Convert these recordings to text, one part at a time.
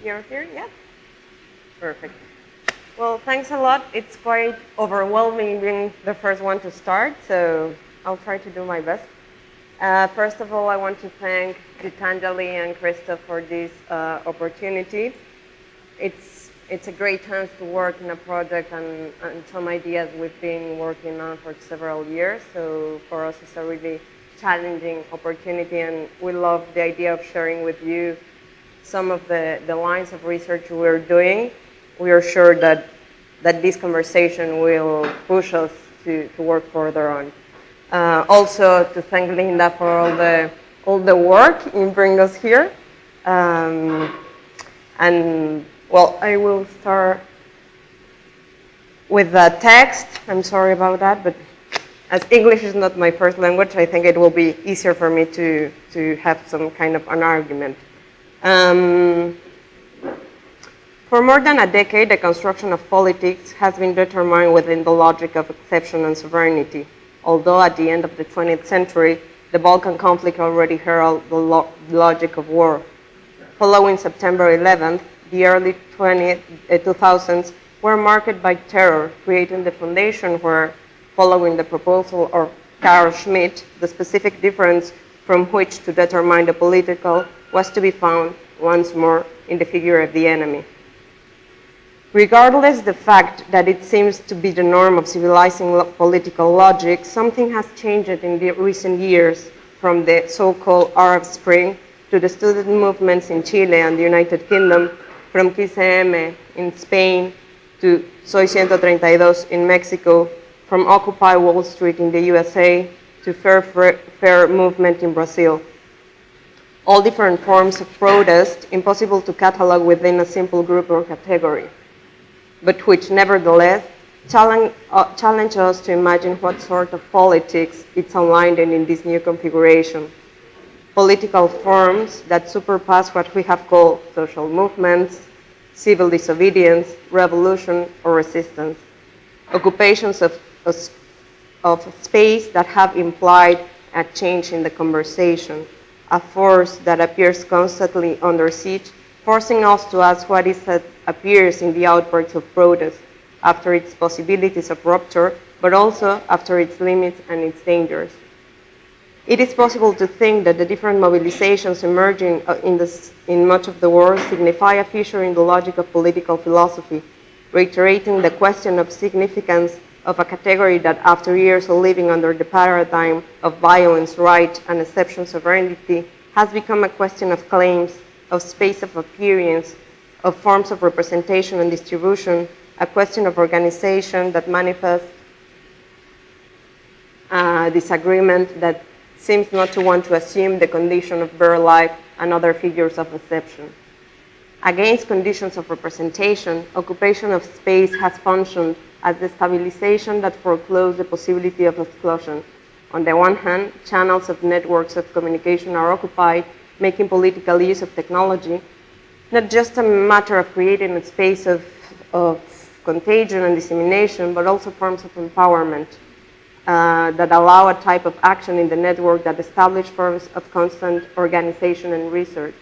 You're here? Yeah? Perfect. Well, thanks a lot. It's quite overwhelming being the first one to start, so I'll try to do my best. First of all, I want to thank Gitanjali and Krista for this opportunity. It's a great chance to work in a project and some ideas we've been working on for several years. So for us, it's a really challenging opportunity, and we love the idea of sharing with you some of the lines of research we're doing. We are sure that this conversation will push us to work further on. Also, to thank Linda for all the work in bringing us here. And well, I will start with the text. I'm sorry about that, but as English is not my first language, I think it will be easier for me to have some kind of an argument. For more than a decade, the construction of politics has been determined within the logic of exception and sovereignty. Although at the end of the 20th century, the Balkan conflict already heralded the logic of war. Following September 11th, the early 2000s were marked by terror, creating the foundation where, following the proposal of Carl Schmitt, the specific difference from which to determine the political was to be found once more in the figure of the enemy. Regardless the fact that it seems to be the norm of civilizing political logic, something has changed in the recent years, from the so-called Arab Spring to the student movements in Chile and the United Kingdom, from 15M in Spain to Soy 132 in Mexico, from Occupy Wall Street in the USA to Fair movement in Brazil. All different forms of protest, impossible to catalog within a simple group or category, but which nevertheless challenge us to imagine what sort of politics it's aligned in this new configuration. Political forms that surpass what we have called social movements, civil disobedience, revolution, or resistance. Occupations of space that have implied a change in the conversation, a force that appears constantly under siege, forcing us to ask what is that appears in the outbreaks of protest, after its possibilities of rupture, but also after its limits and its dangers. It is possible to think that the different mobilizations emerging in much of the world signify a fissure in the logic of political philosophy, reiterating the question of significance of a category that, after years of living under the paradigm of violence, right, and exception sovereignty, has become a question of claims, of space of appearance, of forms of representation and distribution, a question of organization that manifests disagreement that seems not to want to assume the condition of bare life and other figures of exception. Against conditions of representation, occupation of space has functioned as the stabilization that foreclosed the possibility of exclusion. On the one hand, channels of networks of communication are occupied, making political use of technology, not just a matter of creating a space of contagion and dissemination, but also forms of empowerment that allow a type of action in the network that establish forms of constant organization and research.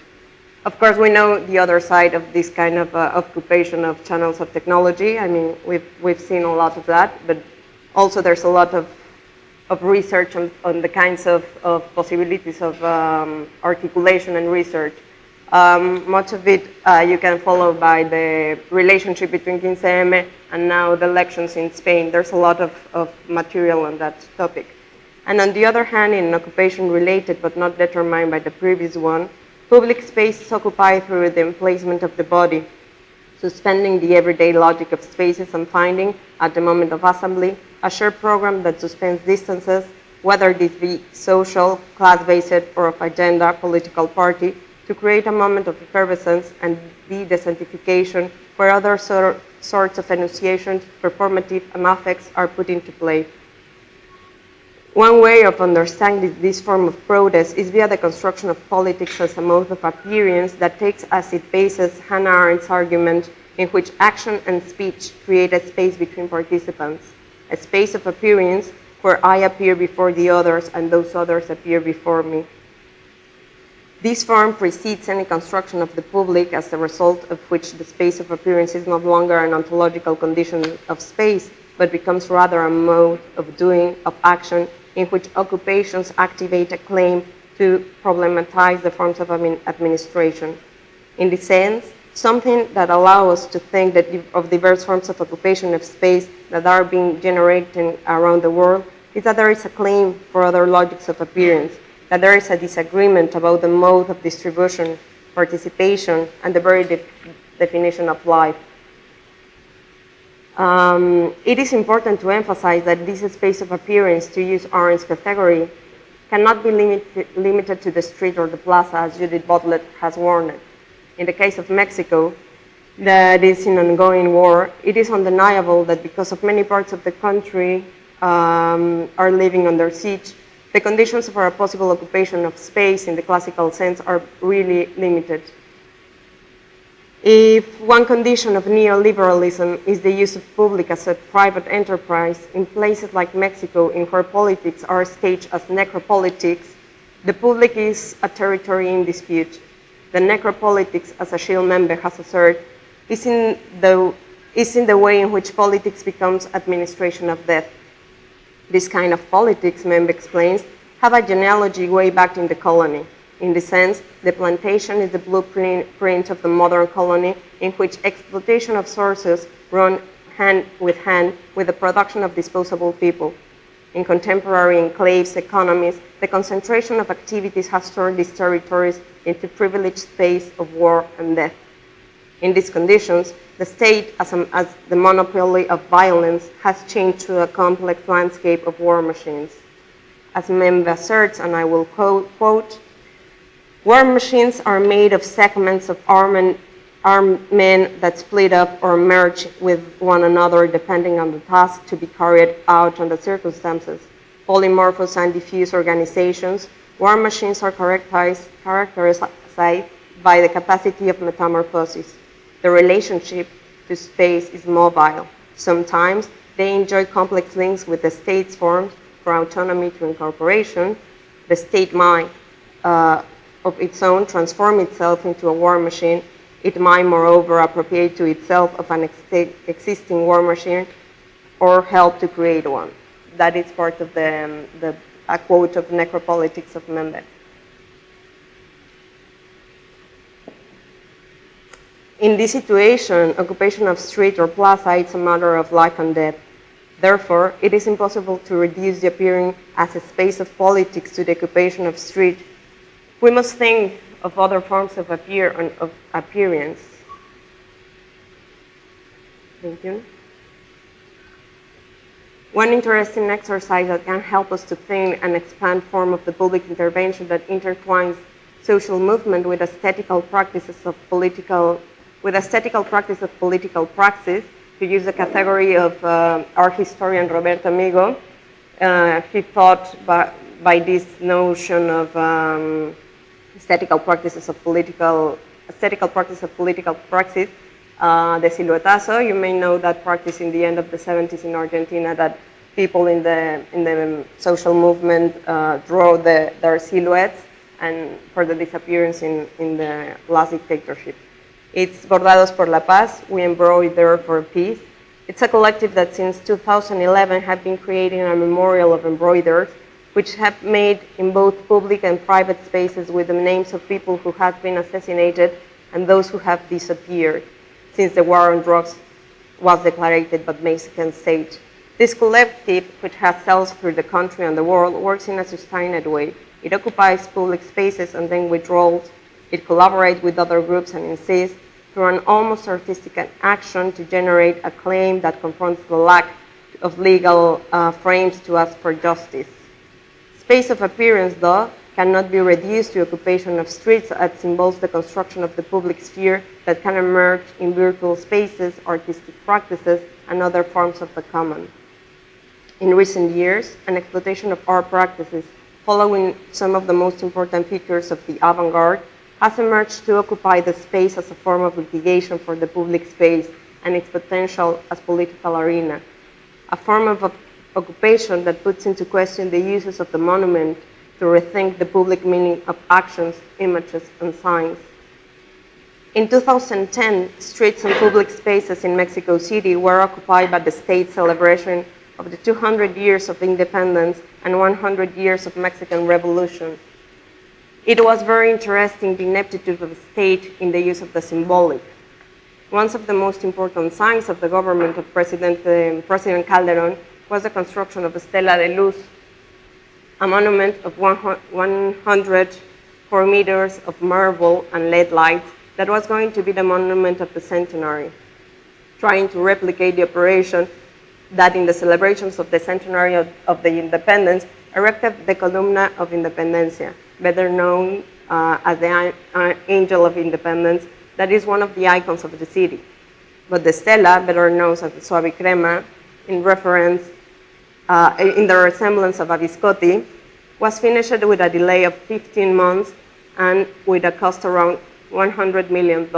Of course, we know the other side of this kind of occupation of channels of technology. I mean, we've seen a lot of that, but also there's a lot of research on the kinds of possibilities of articulation and research. Much of it you can follow by the relationship between 15M and now the elections in Spain. There's a lot of material on that topic. And on the other hand, in an occupation related but not determined by the previous one, public space is occupied through the emplacement of the body, suspending the everyday logic of spaces and finding, at the moment of assembly, a shared program that suspends distances, whether this be social, class-based, or of agenda, political party, to create a moment of effervescence and de-desertification where other sorts of enunciations, performative, and affects are put into play. One way of understanding this form of protest is via the construction of politics as a mode of appearance that takes as its basis Hannah Arendt's argument in which action and speech create a space between participants, a space of appearance where I appear before the others and those others appear before me. This form precedes any construction of the public, as a result of which the space of appearance is no longer an ontological condition of space, but becomes rather a mode of doing, of action, in which occupations activate a claim to problematize the forms of administration. In this sense, something that allows us to think that of diverse forms of occupation of space that are being generated around the world is that there is a claim for other logics of appearance, that there is a disagreement about the mode of distribution, participation, and the very definition of life. It is important to emphasize that this space of appearance, to use Arendt's category, cannot be limited to the street or the plaza, as Judith Butler has warned. In the case of Mexico, that is in ongoing war, it is undeniable that because of many parts of the country are living under siege, the conditions for a possible occupation of space in the classical sense are really limited. If one condition of neoliberalism is the use of public as a private enterprise, in places like Mexico, in where politics are staged as necropolitics, the public is a territory in dispute. The necropolitics, as Achille Mbembe has asserted, is in the way in which politics becomes administration of death. This kind of politics, Mbembe explains, have a genealogy way back in the colony. In this sense, the plantation is the blueprint of the modern colony, in which exploitation of sources run hand with the production of disposable people. In contemporary enclaves economies, the concentration of activities has turned these territories into privileged space of war and death. In these conditions, the state, as the monopoly of violence, has changed to a complex landscape of war machines. As Mbembe asserts, and I will quote, war machines are made of segments of armed men that split up or merge with one another depending on the task to be carried out under circumstances. Polymorphous and diffuse organizations, war machines are characterized by the capacity of metamorphosis. The relationship to space is mobile. Sometimes they enjoy complex links with the state's forms for autonomy to incorporation. The state might, of its own, transform itself into a war machine. It might, moreover, appropriate to itself of an existing war machine or help to create one. That is part of a quote of Necropolitics of Mbembe. In this situation, occupation of street or plaza is a matter of life and death. Therefore, it is impossible to reduce the appearing as a space of politics to the occupation of street. We must think of other forms of appearance. Thank you. One interesting exercise that can help us to think and expand form of the public intervention that intertwines social movement with aesthetical practices of political praxis, to use the category of art historian Roberto Amigo. He thought by this notion of aesthetical practices of political praxis, the siluetazo. You may know that practice in the end of the 70s in Argentina, that people in the social movement draw their silhouettes and for the disappearance in the last dictatorship. It's Bordados por la Paz, we embroider for peace. It's a collective that since 2011 have been creating a memorial of embroiders, which have made in both public and private spaces with the names of people who have been assassinated and those who have disappeared since the war on drugs was declared by the Mexican state. This collective, which has cells through the country and the world, works in a sustained way. It occupies public spaces and then withdraws. It collaborates with other groups and insists, through an almost artistic action, to generate a claim that confronts the lack of legal frames to ask for justice. Space of appearance, though, cannot be reduced to occupation of streets, as involves the construction of the public sphere that can emerge in virtual spaces, artistic practices, and other forms of the common. In recent years, an exploitation of art practices, following some of the most important figures of the avant-garde, has emerged to occupy the space as a form of litigation for the public space and its potential as political arena, a form of occupation that puts into question the uses of the monument, to rethink the public meaning of actions, images, and signs. In 2010, streets and public spaces in Mexico City were occupied by the state celebration of the 200 years of independence and 100 years of Mexican Revolution. It was very interesting the ineptitude of the state in the use of the symbolic. One of the most important signs of the government of President Calderon was the construction of the Stela de Luz, a monument of 104 meters of marble and LED lights that was going to be the monument of the centenary, trying to replicate the operation that in the celebrations of the centenary of the independence erected the Columna of Independencia, better known as the Angel of Independence, that is one of the icons of the city. But the Stela, better known as the Suave Crema, in the resemblance of a biscotti, was finished with a delay of 15 months and with a cost around $100 million.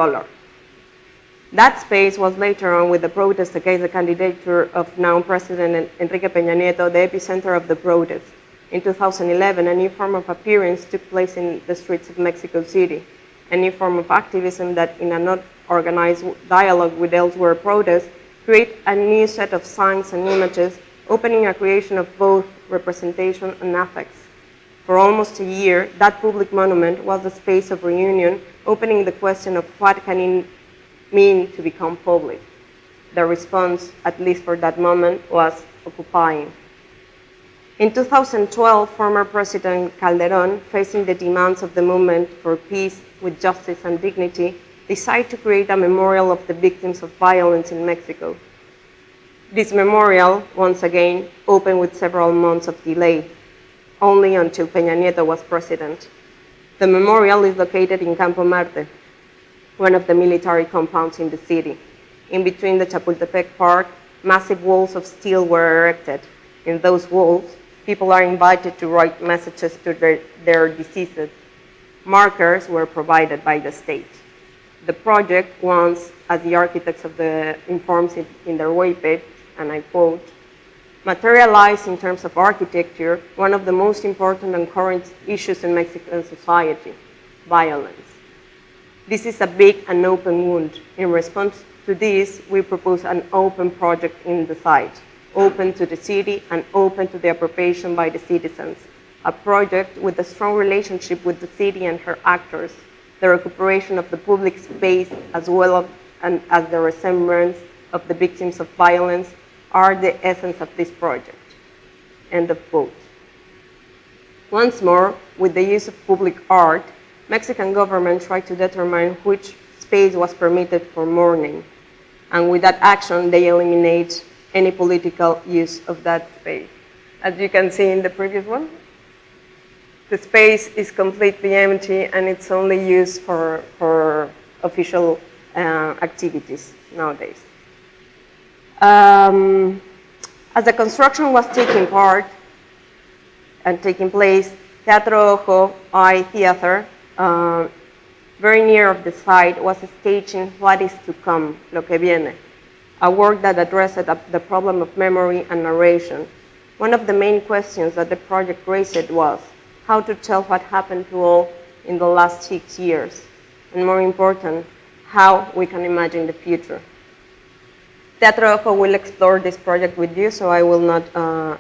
That space was later on, with the protest against the candidature of now President Enrique Peña Nieto, the epicenter of the protest. In 2011, a new form of appearance took place in the streets of Mexico City, a new form of activism that, in a not organized dialogue with elsewhere protests, create a new set of signs and images, opening a creation of both representation and affects. For almost a year, that public monument was the space of reunion, opening the question of what can it mean to become public. The response, at least for that moment, was occupying. In 2012, former President Calderon, facing the demands of the movement for peace with justice and dignity, decided to create a memorial of the victims of violence in Mexico. This memorial, once again, opened with several months of delay, only until Peña Nieto was president. The memorial is located in Campo Marte, one of the military compounds in the city. In between the Chapultepec Park, massive walls of steel were erected. In those walls, people are invited to write messages to their deceased. Markers were provided by the state. The project once, as the architects of the informs it in their webpage, and I quote, materialized in terms of architecture one of the most important and current issues in Mexican society, violence. This is a big and open wound. In response to this, we propose an open project in the site, open to the city and open to the appropriation by the citizens, a project with a strong relationship with the city and her actors, the recuperation of the public space as well as the remembrance of the victims of violence are the essence of this project. End of quote. Once more, with the use of public art, Mexican government tried to determine which space was permitted for mourning. And with that action, they eliminate any political use of that space. As you can see in the previous one, the space is completely empty and it's only used for official activities nowadays. As the construction was taking place, Teatro Eye Theater, very near of the site, was staging What Is to Come, Lo Que Viene, a work that addressed the problem of memory and narration. One of the main questions that the project raised was how to tell what happened to all in the last 6 years, and more important, how we can imagine the future. Teatro Ojo will explore this project with you, so I will not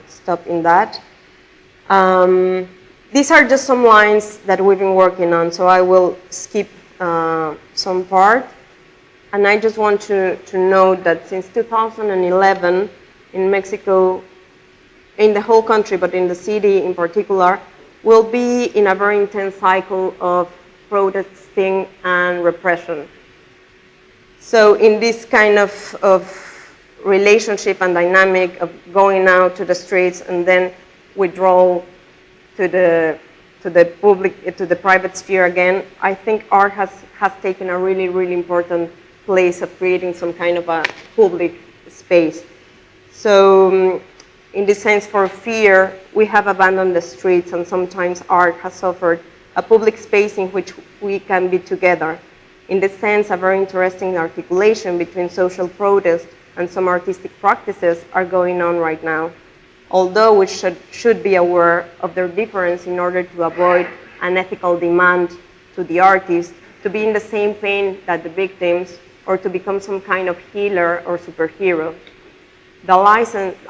stop in that. These are just some lines that we've been working on, so I will skip some part. And I just want to note that since 2011, in Mexico, in the whole country, but in the city in particular, we'll be in a very intense cycle of protesting and repression. So in this kind of relationship and dynamic of going out to the streets and then withdrawal to the public, to the private sphere again, I think art has taken a really, really important place of creating some kind of a public space. So in this sense, for fear, we have abandoned the streets, and sometimes art has offered a public space in which we can be together. In this sense, a very interesting articulation between social protest and some artistic practices are going on right now. although we should be aware of their difference in order to avoid an ethical demand to the artist to be in the same pain that the victims or to become some kind of healer or superhero. The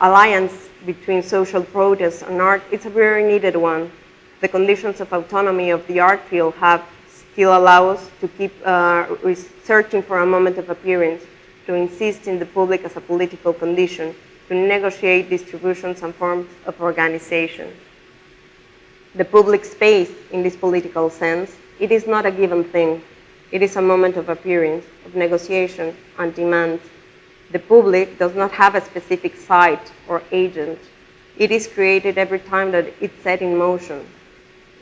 alliance between social protest and art is a very needed one. The conditions of autonomy of the art field have still allow us to keep searching for a moment of appearance, to insist in the public as a political condition, to negotiate distributions and forms of organization. The public space, in this political sense, it is not a given thing. It is a moment of appearance, of negotiation and demand. The public does not have a specific site or agent. It is created every time that it's set in motion.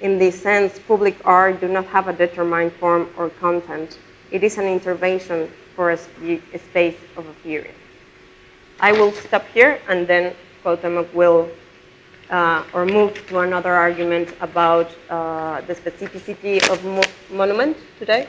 In this sense, public art do not have a determined form or content. It is an intervention for a space of appearance. I will stop here, and then Cuauhtemoc will or move to another argument about the specificity of monument today.